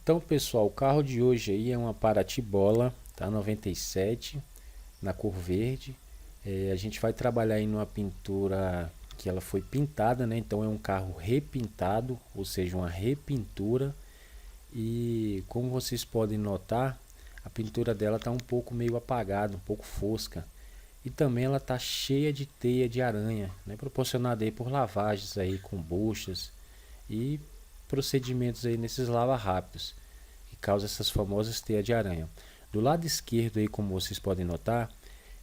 Então, pessoal, o carro de hoje aí é uma Paraty Bola, tá? 97, na cor verde. A gente vai trabalhar aí numa pintura que ela foi pintada, né? Então é um carro repintado, ou seja, uma repintura. E como vocês podem notar, a pintura dela tá um pouco meio apagada, um pouco fosca. E também ela tá cheia de teia de aranha, né? Proporcionada aí por lavagens aí com buchas e procedimentos aí nesses lava rápidos que causa essas famosas teias de aranha. Do lado esquerdo aí, como vocês podem notar,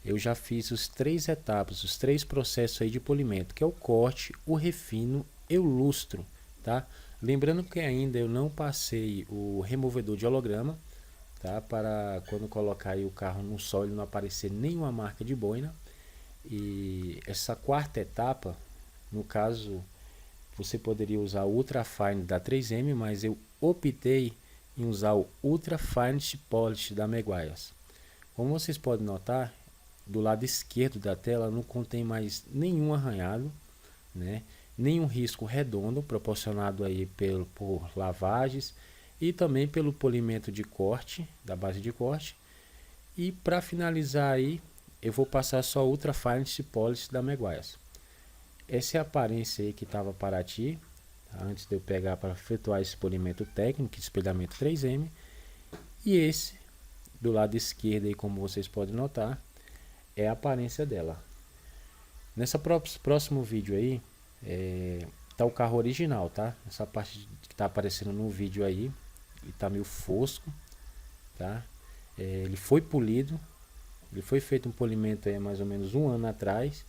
eu já fiz os três etapas, os três processos aí de polimento, que é o corte, o refino e o lustro, tá? Lembrando que ainda eu não passei o removedor de holograma, tá? Para quando colocar aí o carro no sol ele não aparecer nenhuma marca de boina. E essa quarta etapa, no caso, você poderia usar o Ultra Fine da 3M, mas eu optei em usar o Ultra Fine Polish da Meguiar's. Como vocês podem notar, do lado esquerdo da tela não contém mais nenhum arranhado, né? Nenhum risco redondo proporcionado aí por lavagens e também pelo polimento de corte, da base de corte. E para finalizar aí, eu vou passar só Ultra Fine Polish da Meguiar's. Essa é a aparência aí que estava para ti, tá? Antes de eu pegar para efetuar esse polimento técnico, espelhamento 3M. E esse, do lado esquerdo aí, como vocês podem notar, é a aparência dela. Nessa próximo vídeo aí, tá o carro original, tá? Essa parte que tá aparecendo no vídeo aí, ele tá meio fosco, tá? Ele foi polido, ele foi feito um polimento aí mais ou menos um ano atrás.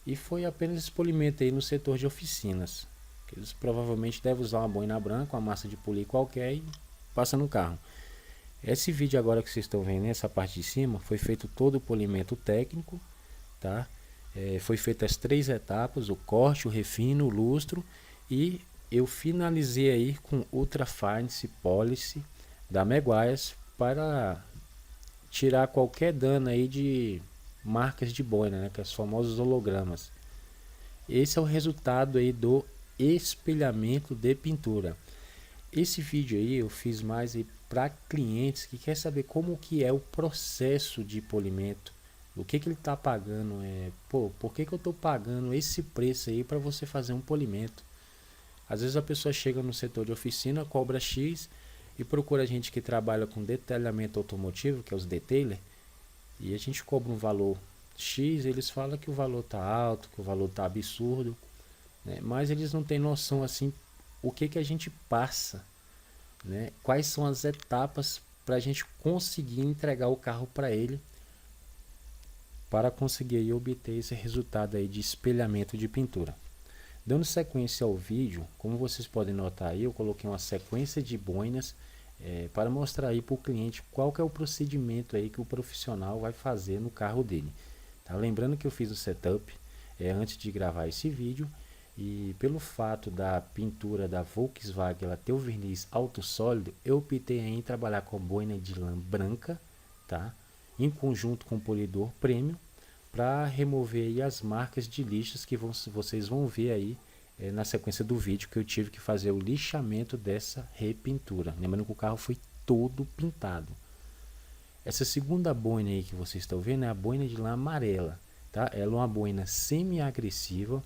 E foi apenas esse polimento aí no setor de oficinas. Eles provavelmente devem usar uma boina branca, uma massa de polir qualquer e passa no carro. Esse vídeo agora que vocês estão vendo, nessa parte de cima, foi feito todo o polimento técnico, tá? Foi feito as três etapas, o corte, o refino, o lustro. E eu finalizei aí com Ultra Fine Polish da Meguiar's para tirar qualquer dano aí de marcas de boina, né, que é os famosos hologramas. Esse é o resultado aí do espelhamento de pintura. Esse vídeo aí eu fiz mais para clientes que quer saber como que é o processo de polimento, o que ele está pagando, por que eu estou pagando esse preço aí para você fazer um polimento. Às vezes a pessoa chega no setor de oficina, cobra X e procura a gente que trabalha com detalhamento automotivo, que é os detailer, e a gente cobra um valor X, eles falam que o valor tá alto, que o valor tá absurdo, né? Mas eles não têm noção assim o que a gente passa, né? Quais são as etapas para a gente conseguir entregar o carro para ele, para conseguir aí obter esse resultado aí de espelhamento de pintura. Dando sequência ao vídeo, como vocês podem notar aí, eu coloquei uma sequência de boinas para mostrar aí para o cliente qual que é o procedimento aí que o profissional vai fazer no carro dele. Tá? Lembrando que eu fiz o setup antes de gravar esse vídeo, e pelo fato da pintura da Volkswagen ela ter o verniz alto sólido, eu optei em trabalhar com boina de lã branca, tá? Em conjunto com polidor premium, para remover aí as marcas de lixos que vocês vão ver aí na sequência do vídeo, que eu tive que fazer o lixamento dessa repintura. Lembrando que o carro foi todo pintado. Essa segunda boina aí que vocês estão vendo é a boina de lã amarela, tá? Ela é uma boina semi-agressiva.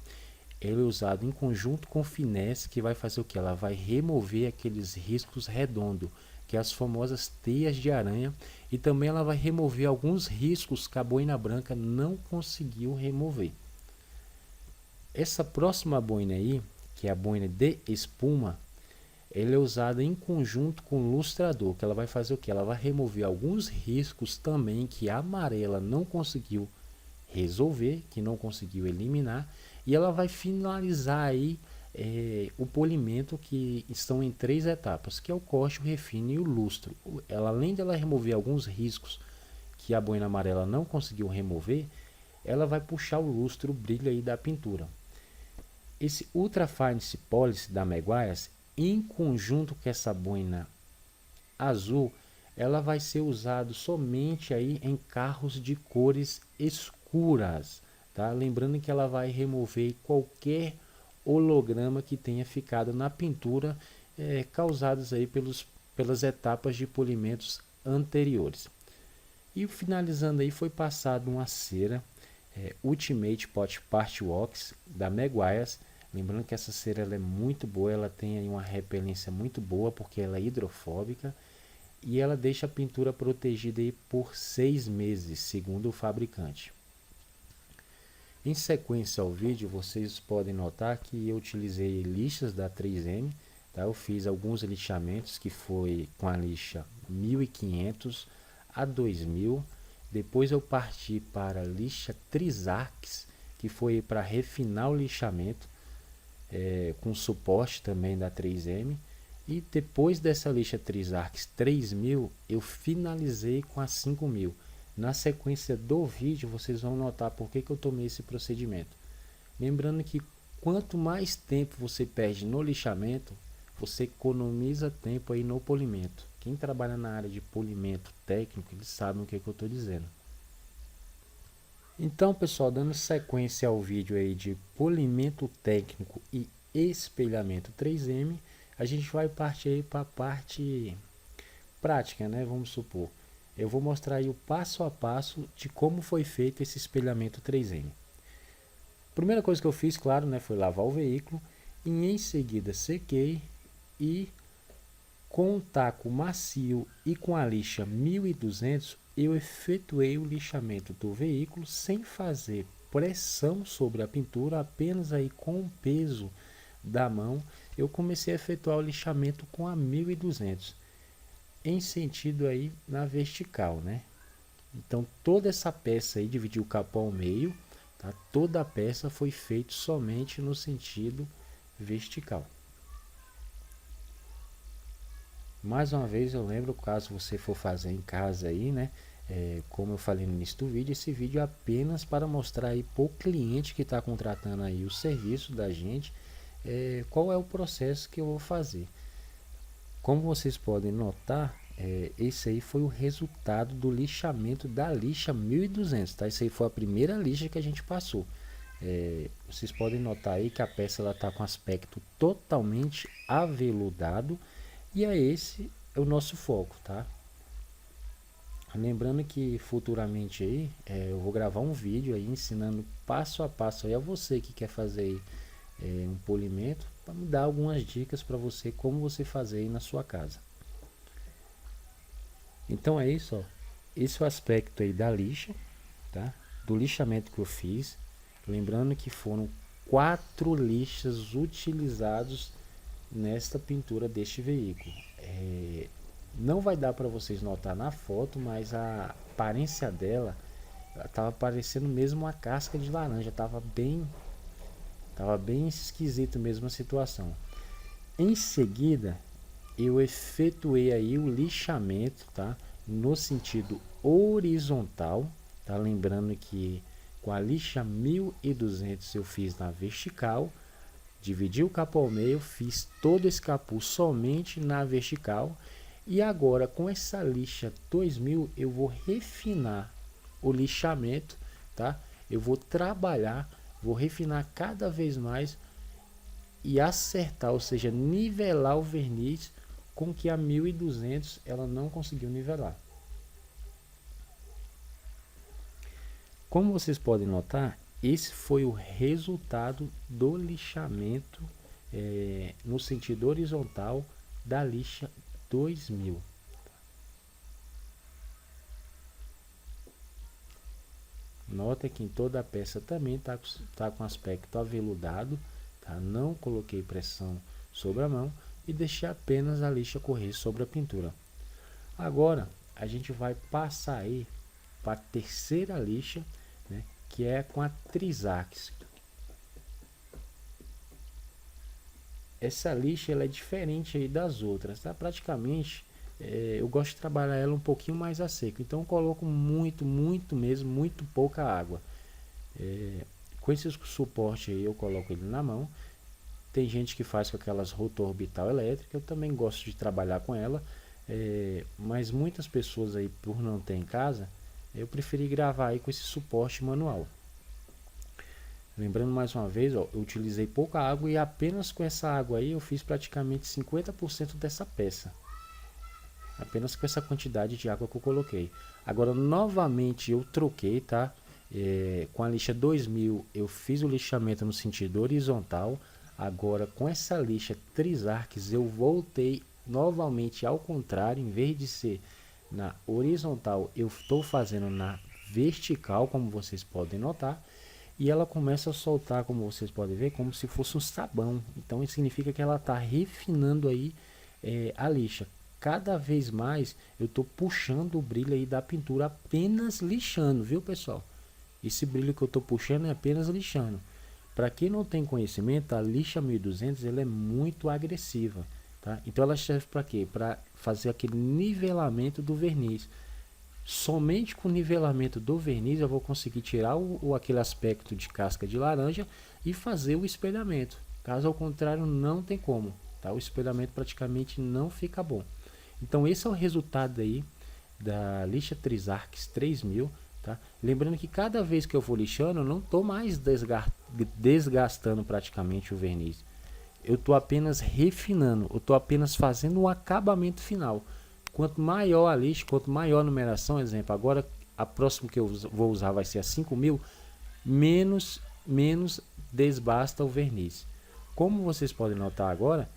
Ela é usada em conjunto com finesse, que vai fazer o que? Ela vai remover aqueles riscos redondos, que é as famosas teias de aranha, e também ela vai remover alguns riscos que a boina branca não conseguiu remover. Essa próxima boina aí, que é a boina de espuma, ela é usada em conjunto com o lustrador, que ela vai fazer o que? Ela vai remover alguns riscos também que a amarela não conseguiu resolver, que não conseguiu eliminar, e ela vai finalizar aí o polimento, que estão em três etapas, que é o corte, o refino e o lustro. Ela, além de ela remover alguns riscos que a boina amarela não conseguiu remover, ela vai puxar o lustro, o brilho aí da pintura. Esse Ultra Fine Polish da Meguiar's, em conjunto com essa boina azul, ela vai ser usado somente aí em carros de cores escuras, tá? Lembrando que ela vai remover qualquer holograma que tenha ficado na pintura, causados aí pelas etapas de polimentos anteriores. E finalizando aí foi passado uma cera Ultimate Pot Part Wax da Meguiar's. Lembrando que essa cera ela é muito boa, ela tem aí uma repelência muito boa porque ela é hidrofóbica e ela deixa a pintura protegida aí por 6 meses, segundo o fabricante. Em sequência ao vídeo, vocês podem notar que eu utilizei lixas da 3M, tá? Eu fiz alguns lixamentos que foi com a lixa 1500 a 2000. Depois eu parti para a lixa Trisarx, que foi para refinar o lixamento, com suporte também da 3M. E depois dessa lixa Trisarx 3000, eu finalizei com a 5000. Na sequência do vídeo, vocês vão notar por que eu tomei esse procedimento. Lembrando que quanto mais tempo você perde no lixamento, você economiza tempo aí no polimento. Quem trabalha na área de polimento técnico, eles sabem o que eu estou dizendo. Então, pessoal, dando sequência ao vídeo aí de polimento técnico e espelhamento 3M, a gente vai partir aí para a parte prática, né? Vamos supor. Eu vou mostrar aí o passo a passo de como foi feito esse espelhamento 3M. Primeira coisa que eu fiz, claro, né, foi lavar o veículo e em seguida sequei e com um taco macio e com a lixa 1200 eu efetuei o lixamento do veículo sem fazer pressão sobre a pintura, apenas aí com o peso da mão eu comecei a efetuar o lixamento com a 1200 em sentido aí na vertical, né? Então toda essa peça aí dividiu o capô ao meio, tá? Toda a peça foi feita somente no sentido vertical. Mais uma vez eu lembro, caso você for fazer em casa aí, né? Como eu falei no início do vídeo, esse vídeo é apenas para mostrar aí para o cliente que está contratando aí o serviço da gente, qual é o processo que eu vou fazer. Como vocês podem notar, esse aí foi o resultado do lixamento da lixa 1200, tá? Esse aí foi a primeira lixa que a gente passou. Vocês podem notar aí que a peça ela tá com aspecto totalmente aveludado e esse é o nosso foco, tá? Lembrando que futuramente aí eu vou gravar um vídeo aí ensinando passo a passo aí a você que quer fazer um polimento, para me dar algumas dicas para você como você fazer aí na sua casa. Então é isso, ó. Esse é o aspecto aí da lixa, tá? Do lixamento que eu fiz. Lembrando que foram 4 lixas utilizados nesta pintura deste veículo. Não vai dar para vocês notar na foto, mas a aparência dela estava parecendo mesmo uma casca de laranja, estava bem esquisito mesmo a situação. Em seguida, eu efetuei aí o lixamento, tá? No sentido horizontal, tá? Lembrando que com a lixa 1200 eu fiz na vertical, dividi o capô ao meio, fiz todo esse capô somente na vertical. E agora com essa lixa 2000 eu vou refinar o lixamento, tá? Eu vou trabalhar, vou refinar cada vez mais e acertar, ou seja, nivelar o verniz com que a 1200 ela não conseguiu nivelar. Como vocês podem notar, esse foi o resultado do lixamento no sentido horizontal da lixa 2000. Nota que em toda a peça também está com aspecto aveludado, tá? Não coloquei pressão sobre a mão e deixei apenas a lixa correr sobre a pintura. Agora a gente vai passar aí para a terceira lixa, né? Que é com a Trisarx. Essa lixa ela é diferente aí das outras, tá? Praticamente eu gosto de trabalhar ela um pouquinho mais a seco, então eu coloco muito mesmo, muito pouca água. Com esse suporte aí eu coloco ele na mão. Tem gente que faz com aquelas rotor orbital elétrica, eu também gosto de trabalhar com ela, mas muitas pessoas aí por não ter em casa, eu preferi gravar aí com esse suporte manual. Lembrando mais uma vez, ó, eu utilizei pouca água e apenas com essa água aí eu fiz praticamente 50% dessa peça. apenas com essa quantidade de água que eu coloquei. Agora novamente eu troquei, tá? Com a lixa 2000 eu fiz o lixamento no sentido horizontal. Agora com essa lixa Trisarx eu voltei novamente ao contrário, em vez de ser na horizontal eu estou fazendo na vertical, como vocês podem notar, e ela começa a soltar, como vocês podem ver, como se fosse um sabão. Então isso significa que ela está refinando aí a lixa. Cada vez mais eu estou puxando o brilho aí da pintura, apenas lixando, viu pessoal? Esse brilho que eu estou puxando é apenas lixando. Para quem não tem conhecimento, a lixa 1200 ela é muito agressiva, tá? Então ela serve para quê? Para fazer aquele nivelamento do verniz. Somente com o nivelamento do verniz eu vou conseguir tirar aquele aspecto de casca de laranja e fazer o espelhamento. Caso ao contrário, não tem como, tá? O espelhamento praticamente não fica bom. Então esse é o resultado aí da lixa Trisarx 3000, tá? Lembrando que cada vez que eu vou lixando, eu não estou mais desgastando praticamente o verniz. Eu estou apenas refinando, eu estou apenas fazendo um acabamento final. Quanto maior a lixa, quanto maior a numeração, exemplo, agora a próxima que eu vou usar vai ser a 5000, menos desbasta o verniz. Como vocês podem notar agora,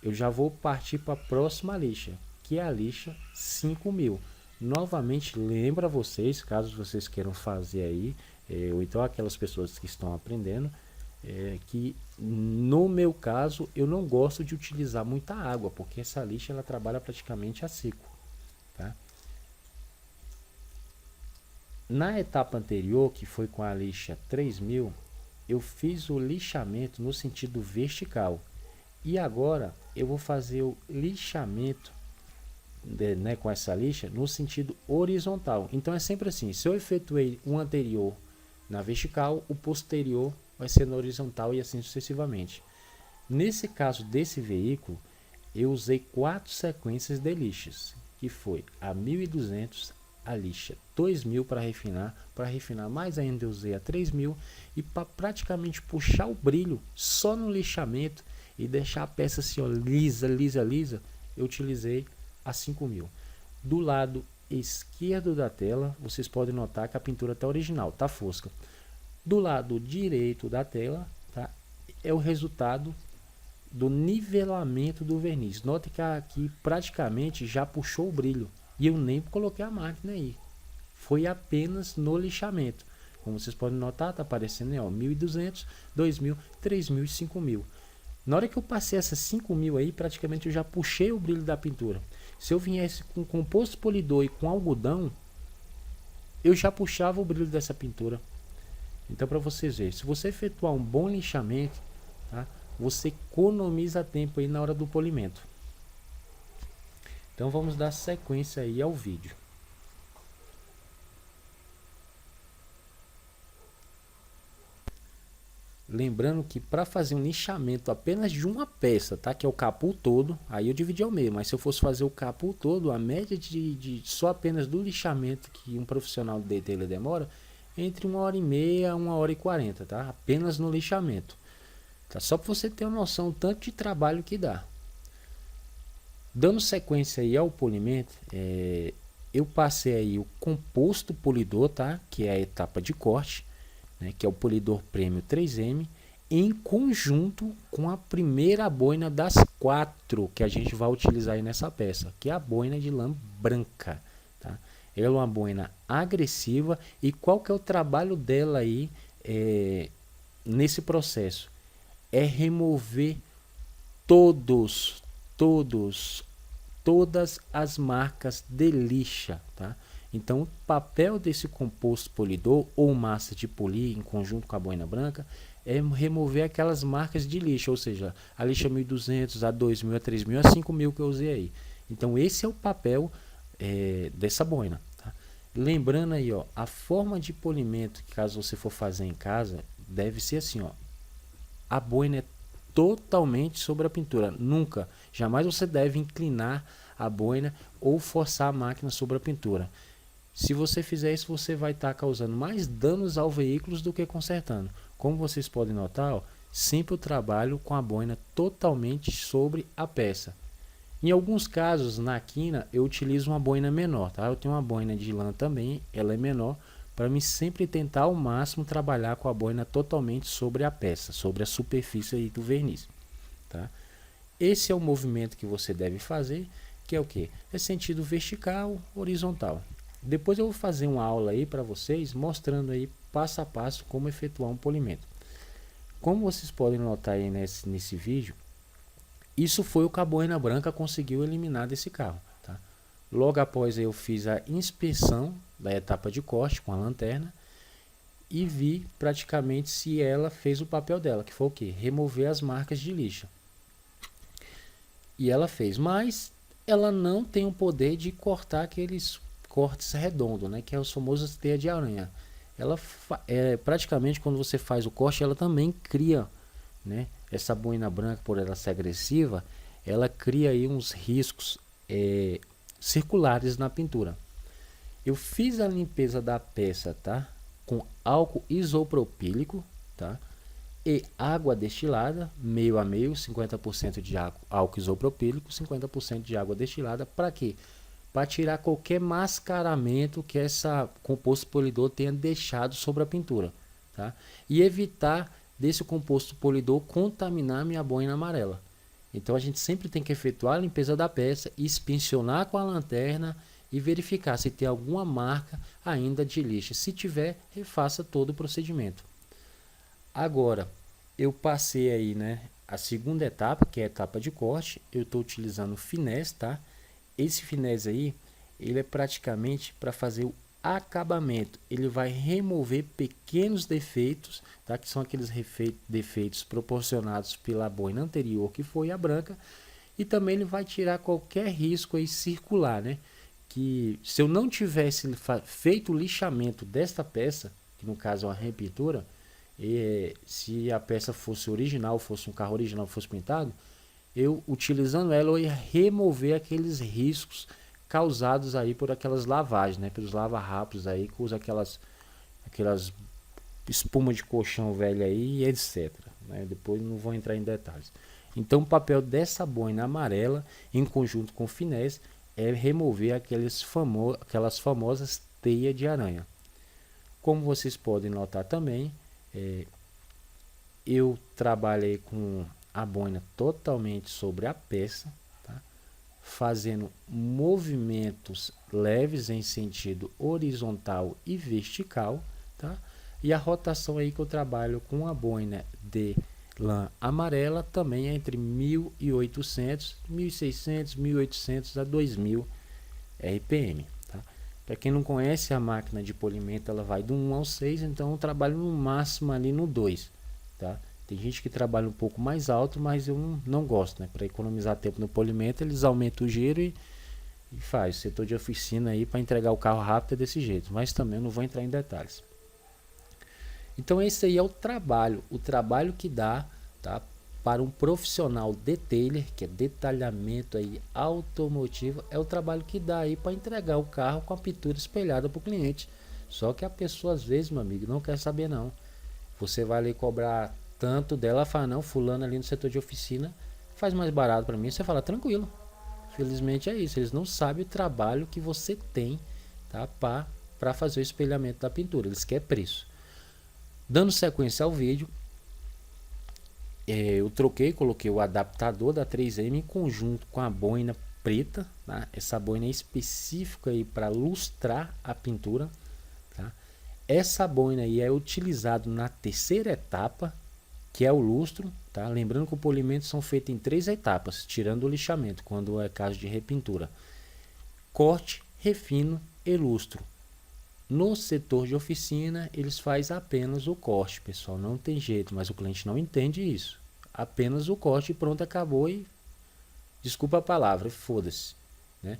eu já vou partir para a próxima lixa, que é a lixa 5000. Novamente, lembra vocês, caso vocês queiram fazer aí, ou então aquelas pessoas que estão aprendendo, que no meu caso eu não gosto de utilizar muita água, porque essa lixa ela trabalha praticamente a seco, tá? Na etapa anterior, que foi com a lixa 3000, eu fiz o lixamento no sentido vertical, e agora eu vou fazer o lixamento com essa lixa no sentido horizontal. Então é sempre assim, se eu efetuei um anterior na vertical, o posterior vai ser na horizontal e assim sucessivamente. Nesse caso desse veículo, eu usei 4 sequências de lixas, que foi a 1200, a lixa 2000 para refinar mais ainda eu usei a 3000, e para praticamente puxar o brilho só no lixamento e deixar a peça assim, ó, lisa, eu utilizei a 5000. Do lado esquerdo da tela, vocês podem notar que a pintura está original, está fosca. Do lado direito da tela, tá, é o resultado do nivelamento do verniz. Note que aqui praticamente já puxou o brilho e eu nem coloquei a máquina aí. Foi apenas no lixamento. Como vocês podem notar, está aparecendo aí, ó, 1200, 2000, 3000 e 5000. Na hora que eu passei essas 5000 aí, praticamente eu já puxei o brilho da pintura. Se eu viesse com composto polidor e com algodão, eu já puxava o brilho dessa pintura. Então, para vocês verem, se você efetuar um bom lixamento, tá, você economiza tempo aí na hora do polimento. Então, vamos dar sequência aí ao vídeo. Lembrando que para fazer um lixamento apenas de uma peça, tá, que é o capô todo, aí eu dividi ao meio, mas se eu fosse fazer o capô todo, a média de só apenas do lixamento que um profissional de detailing demora, entre 1h30 a 1h40, tá? Apenas no lixamento. Tá? Só para você ter uma noção do tanto de trabalho que dá. Dando sequência aí ao polimento, eu passei aí o composto polidor, tá? Que é a etapa de corte, né? Que é o polidor Premium 3M, em conjunto com a primeira boina das 4 que a gente vai utilizar aí nessa peça, que é a boina de lã branca, tá? Ela é uma boina agressiva. E qual que é o trabalho dela aí nesse processo? É remover todas as marcas de lixa, tá? Então o papel desse composto polidor ou massa de polir em conjunto com a boina branca é remover aquelas marcas de lixa, ou seja, a lixa 1200, a 2000, a 3000, a 5000 que eu usei aí. Então esse é o papel dessa boina. Lembrando aí, ó, a forma de polimento, que caso você for fazer em casa, deve ser assim, ó. A boina é totalmente sobre a pintura. Nunca, jamais você deve inclinar a boina ou forçar a máquina sobre a pintura. Se você fizer isso, você vai estar causando mais danos ao veículo do que consertando. Como vocês podem notar, ó, sempre eu trabalho com a boina totalmente sobre a peça. Em alguns casos, na quina, eu utilizo uma boina menor, tá? Eu tenho uma boina de lã também, ela é menor, para mim sempre tentar ao máximo trabalhar com a boina totalmente sobre a peça, sobre a superfície aí do verniz, tá? Esse é o movimento que você deve fazer, que é o que? É sentido vertical, horizontal. Depois eu vou fazer uma aula aí para vocês, mostrando aí passo a passo como efetuar um polimento. Como vocês podem notar aí nesse vídeo, isso foi o que a boina branca conseguiu eliminar desse carro, tá? Logo após eu fiz a inspeção da etapa de corte com a lanterna e vi praticamente se ela fez o papel dela, que foi o que? Remover as marcas de lixa. E ela fez, mas ela não tem o poder de cortar aqueles cortes redondos, né? Que é os famosos teia de aranha. Ela praticamente quando você faz o corte, ela também cria, né? Essa boina branca, por ela ser agressiva, ela cria aí uns riscos circulares na pintura. Eu fiz a limpeza da peça, tá? Com álcool isopropílico, tá? E água destilada, meio a meio, 50% de álcool isopropílico, 50% de água destilada. Para quê? Para tirar qualquer mascaramento que essa composto polidor tenha deixado sobre a pintura, tá? E evitar desse composto polidor contaminar minha boina amarela. Então a gente sempre tem que efetuar a limpeza da peça, inspecionar com a lanterna e verificar se tem alguma marca ainda de lixa. Se tiver, refaça todo o procedimento. Agora, eu passei aí, né, a segunda etapa, que é a etapa de corte. Eu estou utilizando o finesse, tá? Esse finesse aí, ele é praticamente para fazer o acabamento. Ele vai remover pequenos defeitos, tá? Que são aqueles defeitos proporcionados pela boina anterior, que foi a branca. E também ele vai tirar qualquer risco aí circular, né? Que se eu não tivesse feito o lixamento desta peça, que no caso é uma repintura, se a peça fosse original, fosse um carro original, fosse pintado, eu utilizando ela eu ia remover aqueles riscos causados aí por aquelas lavagens, né? Pelos lava-rápidos aí, que usa aquelas espuma de colchão velho aí, etc, né? Depois não vou entrar em detalhes. Então o papel dessa boina amarela, em conjunto com o finesse, é remover aquelas famosas teias de aranha. Como vocês podem notar também, eu trabalhei com a boina totalmente sobre a peça, tá? Fazendo movimentos leves em sentido horizontal e vertical, tá? E a rotação aí que eu trabalho com a boina de lã amarela também é entre 1800, 1600, 1800 a 2000 RPM, tá? Para quem não conhece a máquina de polimento, ela vai do 1 ao 6, então eu trabalho no máximo ali no 2, tá? Tem gente que trabalha um pouco mais alto, mas eu não gosto, né? Para economizar tempo no polimento, eles aumentam o giro e faz. Setor de oficina aí para entregar o carro rápido é desse jeito, mas também não vou entrar em detalhes. Então esse aí é o trabalho que dá, tá, para um profissional detailer, que é detalhamento aí automotivo, é o trabalho que dá aí para entregar o carro com a pintura espelhada para o cliente. Só que a pessoa às vezes, meu amigo, não quer saber não. Você vai ali cobrar tanto dela, fala, não, fulano ali no setor de oficina faz mais barato para mim. Você fala, tranquilo. Felizmente é isso, eles não sabem o trabalho que você tem, tá, para fazer o espelhamento da pintura, eles querem preço. Dando sequência ao vídeo, eu coloquei o adaptador da 3M em conjunto com a boina preta, tá? Essa boina é específica aí para lustrar a pintura, tá? Essa boina aí é utilizada na terceira etapa, que é o lustro, tá? Lembrando que o polimento são feitos em 3 etapas, tirando o lixamento, quando é caso de repintura: corte, refino e lustro. No setor de oficina, eles fazem apenas o corte, pessoal, não tem jeito, mas o cliente não entende isso. Apenas o corte e pronto, acabou e desculpa a palavra, foda-se, né?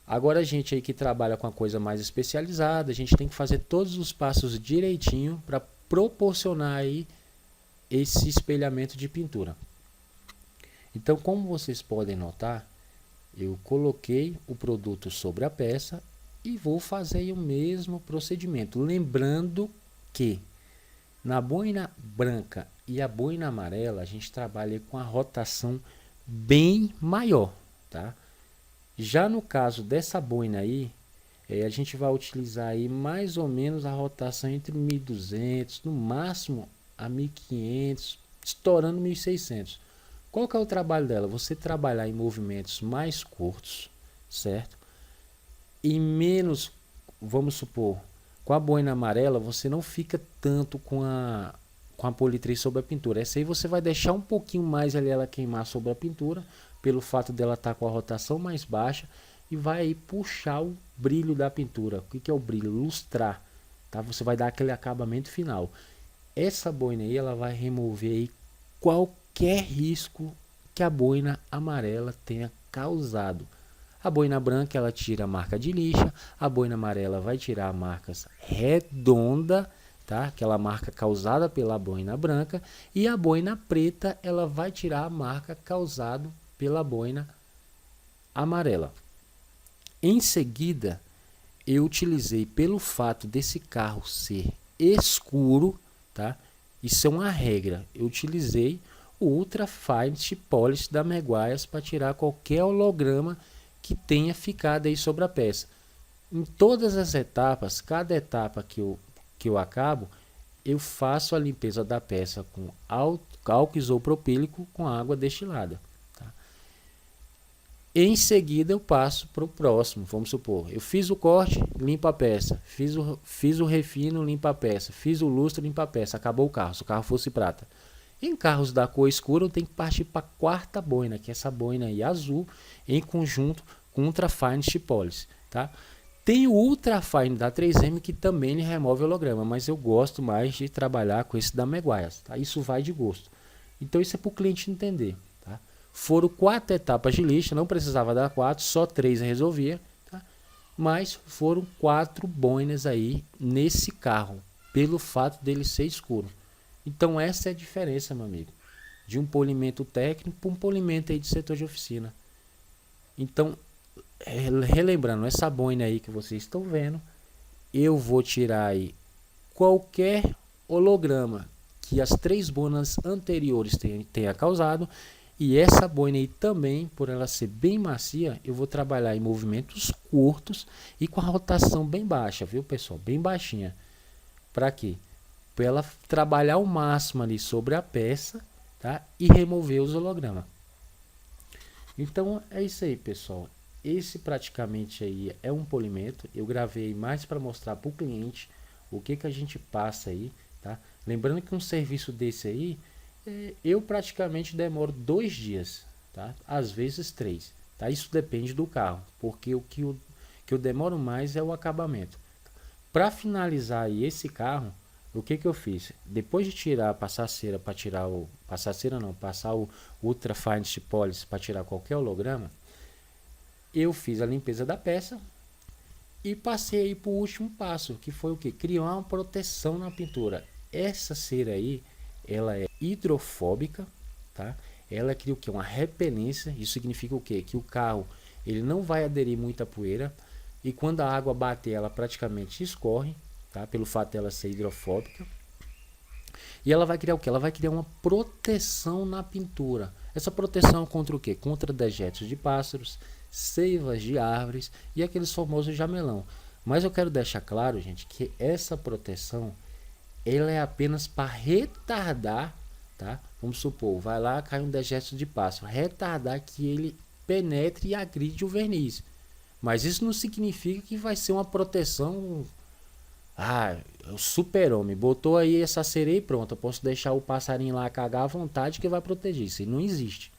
Agora a gente aí que trabalha com a coisa mais especializada, a gente tem que fazer todos os passos direitinho para proporcionar aí esse espelhamento de pintura. Então, como vocês podem notar, eu coloquei o produto sobre a peça e vou fazer o mesmo procedimento, lembrando que na boina branca e a boina amarela a gente trabalha com a rotação bem maior, tá? Já no caso dessa boina aí, a gente vai utilizar aí mais ou menos a rotação entre 1.200, no máximo a 1.500, estourando 1.600. Qual que é o trabalho dela? Você trabalhar em movimentos mais curtos, certo? E menos, vamos supor, com a boina amarela você não fica tanto com a politriz sobre a pintura. Essa aí você vai deixar um pouquinho mais ali ela queimar sobre a pintura, pelo fato dela estar com a rotação mais baixa, e vai aí puxar o brilho da pintura. O que é o brilho? Lustrar, tá? Você vai dar aquele acabamento final. Essa boina aí ela vai remover aí qualquer risco que a boina amarela tenha causado. A boina branca ela tira a marca de lixa, a boina amarela vai tirar marcas redonda, tá? Aquela marca causada pela boina branca, e a boina preta ela vai tirar a marca causada pela boina amarela. Em seguida, eu utilizei, pelo fato desse carro ser escuro, tá? Isso é uma regra. Eu utilizei o Ultra Fine Polish da Meguiar's para tirar qualquer holograma que tenha ficado aí sobre a peça. Em todas as etapas, cada etapa que eu acabo, eu faço a limpeza da peça com álcool isopropílico com água destilada. Em seguida eu passo para o próximo. Vamos supor, eu fiz o corte, limpa a peça, fiz o refino, limpa a peça, fiz o lustre, limpa a peça, acabou o carro, se o carro fosse prata. Em carros da cor escura eu tenho que partir para a quarta boina, que é essa boina aí azul, em conjunto com o Ultra Fine Polish, tá? Tem o Ultra Fine da 3M que também remove holograma, mas eu gosto mais de trabalhar com esse da Meguiar's, tá? Isso vai de gosto. Então isso é para o cliente entender. Foram 4 etapas de lixa, não precisava dar 4, só 3 resolvia, tá? Mas foram 4 boinas aí nesse carro, pelo fato dele ser escuro. Então essa é a diferença, meu amigo, de um polimento técnico para um polimento aí de setor de oficina. Então, relembrando, essa boina aí que vocês estão vendo, eu vou tirar aí qualquer holograma que as 3 boinas anteriores tenha causado. E essa boina aí também, por ela ser bem macia, eu vou trabalhar em movimentos curtos e com a rotação bem baixa, viu pessoal? Bem baixinha. Para quê? Para ela trabalhar o máximo ali sobre a peça, tá? E remover os hologramas. Então é isso aí, pessoal. Esse praticamente aí é um polimento. Eu gravei mais para mostrar para o cliente o que a gente passa aí, tá? Lembrando que um serviço desse aí, eu praticamente demoro 2 dias, tá? Às vezes 3, tá? Isso depende do carro, porque o que eu demoro mais é o acabamento. Para finalizar aí esse carro, o que eu fiz? Depois de tirar, passar cera para tirar passar o Ultra Fine Polish para tirar qualquer holograma, eu fiz a limpeza da peça e passei para o último passo, que foi o que? Criar uma proteção na pintura. Essa cera aí, ela é hidrofóbica, tá? Ela cria o que? Uma repelência. Isso significa o quê? Que o carro ele não vai aderir muita poeira, e quando a água bater ela praticamente escorre, tá? Pelo fato dela ser hidrofóbica. E ela vai criar o que? Ela vai criar uma proteção na pintura. Essa proteção contra o quê? Contra dejetos de pássaros, seivas de árvores e aqueles famosos jamelão. Mas eu quero deixar claro, gente, que essa proteção ela é apenas para retardar, tá? Vamos supor, vai lá, cai um dejeto de pássaro, retardar que ele penetre e agride o verniz. Mas isso não significa que vai ser uma proteção. O super-homem botou aí essa sereia e pronto, eu posso deixar o passarinho lá cagar à vontade que vai proteger. Isso não existe,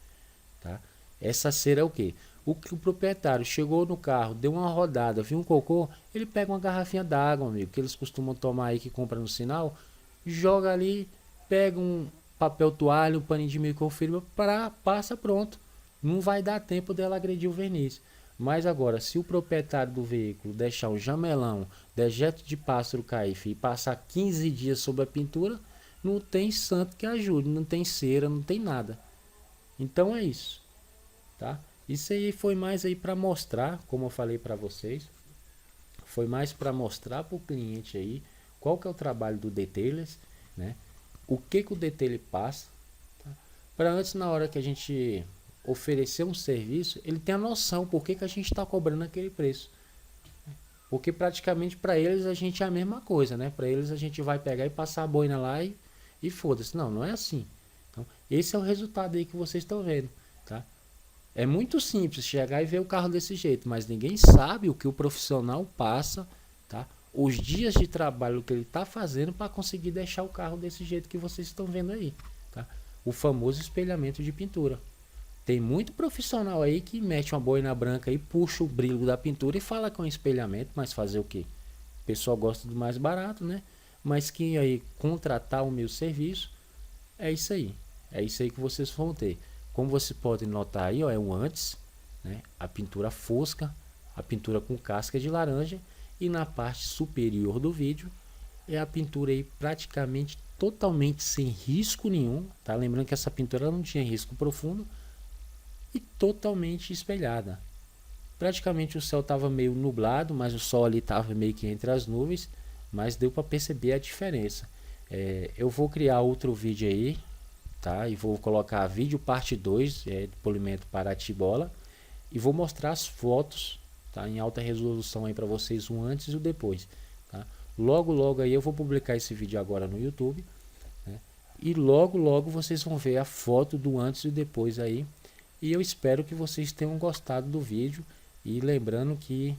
tá? Essa cera é o quê? O proprietário chegou no carro, deu uma rodada, viu um cocô, ele pega uma garrafinha d'água, amigo, que eles costumam tomar aí, que compra no sinal, joga ali, pega um papel toalha, um paninho de microfibra, passa, pronto. Não vai dar tempo dela agredir o verniz. Mas agora, se o proprietário do veículo deixar um jamelão, dejeto de pássaro cair e passar 15 dias sobre a pintura, não tem santo que ajude, não tem cera, não tem nada. Então é isso, tá? Isso aí foi mais aí para mostrar, como eu falei para vocês, foi mais para mostrar para o cliente aí qual que é o trabalho do Detailers, né? O que o Detailer passa, tá? Para antes, na hora que a gente oferecer um serviço, ele tem a noção por que a gente está cobrando aquele preço. Porque praticamente para eles a gente é a mesma coisa, né? Para eles a gente vai pegar e passar a boina lá e foda-se. Não, não é assim. Então, esse é o resultado aí que vocês estão vendo, tá? É muito simples chegar e ver o carro desse jeito, mas ninguém sabe o que o profissional passa, tá? Os dias de trabalho que ele está fazendo para conseguir deixar o carro desse jeito que vocês estão vendo aí, tá? O famoso espelhamento de pintura. Tem muito profissional aí que mete uma boina branca e puxa o brilho da pintura e fala que é um espelhamento, mas fazer o quê? O pessoal gosta do mais barato, né? Mas que aí contratar o meu serviço, é isso aí. É isso aí que vocês vão ter. Como vocês podem notar aí, ó, é o antes, né? A pintura fosca, a pintura com casca de laranja, e na parte superior do vídeo é a pintura aí praticamente totalmente sem risco nenhum, tá? Lembrando que essa pintura não tinha risco profundo e totalmente espelhada. Praticamente o céu estava meio nublado, mas o sol ali estava meio que entre as nuvens, mas deu para perceber a diferença. Eu vou criar outro vídeo aí, tá? E vou colocar vídeo parte 2 de polimento Paratibola e vou mostrar as fotos, tá? Em alta resolução aí para vocês, o antes e o depois, tá? Logo aí eu vou publicar esse vídeo agora no YouTube, né? E logo vocês vão ver a foto do antes e depois aí. E eu espero que vocês tenham gostado do vídeo. E lembrando que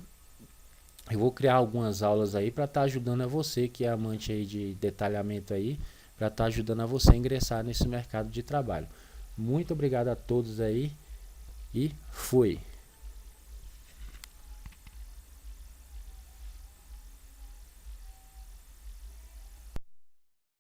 eu vou criar algumas aulas aí para estar ajudando a você que é amante aí de detalhamento aí, para estar ajudando a você a ingressar nesse mercado de trabalho. Muito obrigado a todos aí e fui!